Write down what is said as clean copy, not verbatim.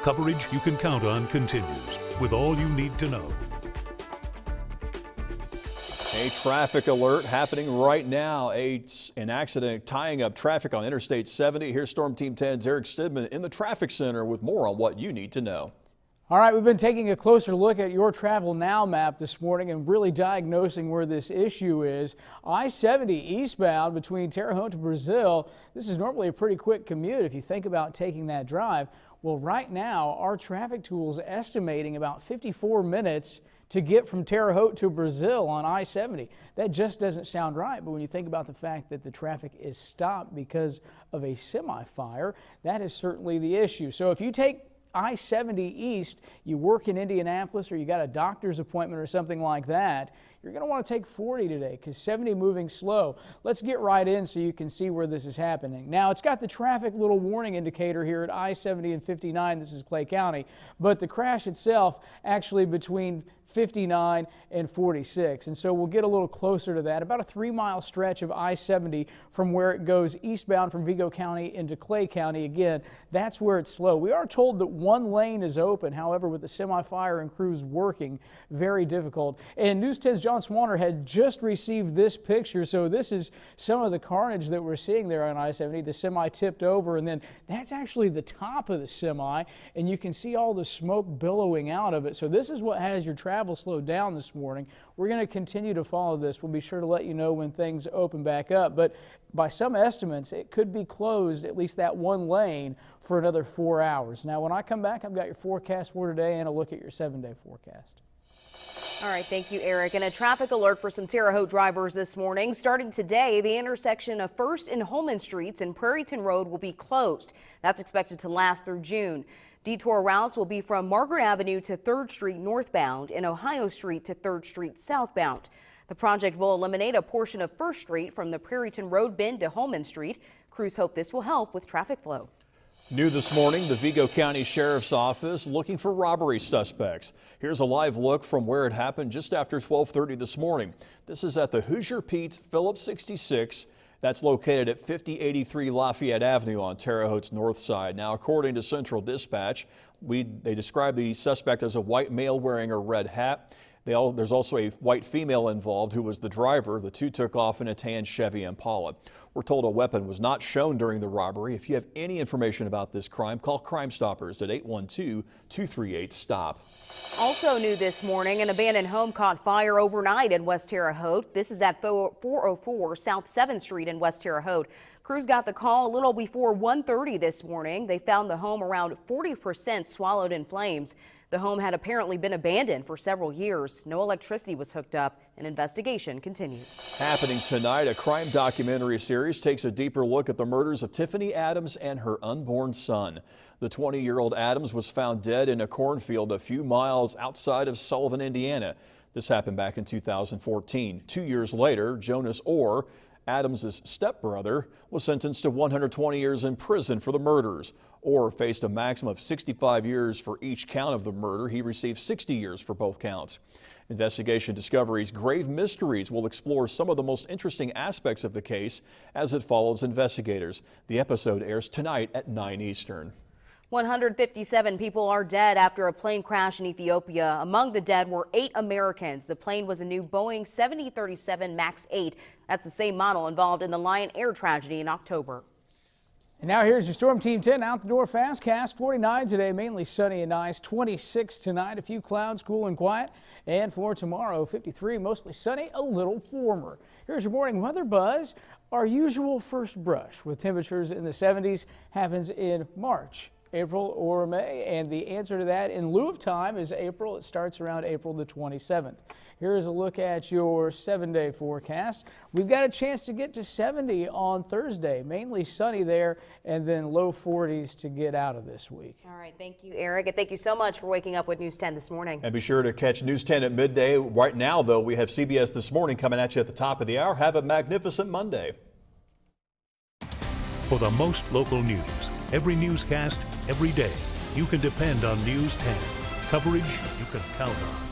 Coverage you can count on continues with all you need to know. A traffic alert happening right now. An accident tying up traffic on Interstate 70. Here's Storm Team 10's Eric Stidman in the traffic center with more on what you need to know. All right, we've been taking a closer look at your Travel Now map this morning and really diagnosing where this issue is. I-70 eastbound between Terre Haute and Brazil. This is normally a pretty quick commute if you think about taking that drive. Well, right now, our traffic tool is estimating about 54 minutes to get from Terre Haute to Brazil on I-70. That just doesn't sound right, but when you think about the fact that the traffic is stopped because of a semi-fire, that is certainly the issue. So if you take I-70 east, you work in Indianapolis or you got a doctor's appointment or something like that, you're going to want to take 40 today because 70 moving slow. Let's get right in so you can see where this is happening. Now, it's got the traffic little warning indicator here at I-70 and 59. This is Clay County, but the crash itself actually between 59 and 46. And so we'll get a little closer to that. About a 3-mile stretch of I-70 from where it goes eastbound from Vigo County into Clay County. Again, that's where it's slow. We are told that one lane is open. However, with the semi-fire and crews working, very difficult. And News 10's John Swanner had just received this picture. So this is some of the carnage that we're seeing there on I-70. The semi tipped over, and then that's actually the top of the semi, and you can see all the smoke billowing out of it. So this is what has your travel slowed down this morning. We're going to continue to follow this. We'll be sure to let you know when things open back up, but by some estimates it could be closed, at least that one lane, for another 4 hours. Now when I come back, I've got your forecast for today and a look at your 7-day forecast. All right, thank you, Eric. And a traffic alert for some Terre Haute drivers this morning. Starting today, the intersection of 1st and Holman Streets and Prairieton Road will be closed. That's expected to last through June. Detour routes will be from Margaret Avenue to 3rd Street northbound and Ohio Street to 3rd Street southbound. The project will eliminate a portion of 1st Street from the Prairieton Road bend to Holman Street. Crews hope this will help with traffic flow. New this morning, the Vigo County Sheriff's Office looking for robbery suspects. Here's a live look from where it happened just after 12:30 this morning. This is at the Hoosier Pete's Phillips 66. That's located at 5083 Lafayette Avenue on Terre Haute's north side. Now, according to Central Dispatch, they describe the suspect as a white male wearing a red hat. There's also a white female involved who was the driver. The two took off in a tan Chevy Impala. We're told a weapon was not shown during the robbery. If you have any information about this crime, call Crime Stoppers at 812-238-STOP. Also new this morning, an abandoned home caught fire overnight in West Terre Haute. This is at 404 South 7th Street in West Terre Haute. Crews got the call a little before 1:30 this morning. They found the home around 40% swallowed in flames. The home had apparently been abandoned for several years. No electricity was hooked up. An investigation continues. Happening tonight, a crime documentary series takes a deeper look at the murders of Tiffany Adams and her unborn son. The 20-year-old Adams was found dead in a cornfield a few miles outside of Sullivan, Indiana. This happened back in 2014. 2 years later, Jonas Orr, Adams' stepbrother, was sentenced to 120 years in prison for the murders. Orr faced a maximum of 65 years for each count of the murder. He received 60 years for both counts. Investigation Discovery's Grave Mysteries will explore some of the most interesting aspects of the case as it follows investigators. The episode airs tonight at 9 Eastern. 157 people are dead after a plane crash in Ethiopia. Among the dead were 8 Americans. The plane was a new Boeing 737 MAX 8. That's the same model involved in the Lion Air tragedy in October. And now here's your Storm Team 10 out the door fastcast. 49 today, mainly sunny and nice. 26 tonight, a few clouds, cool and quiet. And for tomorrow, 53, mostly sunny, a little warmer. Here's your morning weather buzz. Our usual first brush with temperatures in the 70s happens in March, April or May, and the answer to that in lieu of time is April. It starts around April the 27th. Here's a look at your 7-day forecast. We've got a chance to get to 70 on Thursday, mainly sunny there, and then low 40s to get out of this week. All right, thank you, Eric, and thank you so much for waking up with News 10 this morning. And be sure to catch News 10 at midday. Right now, though, we have CBS This Morning coming at you at the top of the hour. Have a magnificent Monday. For the most local news, every newscast, every day, you can depend on News 10. Coverage you can count on.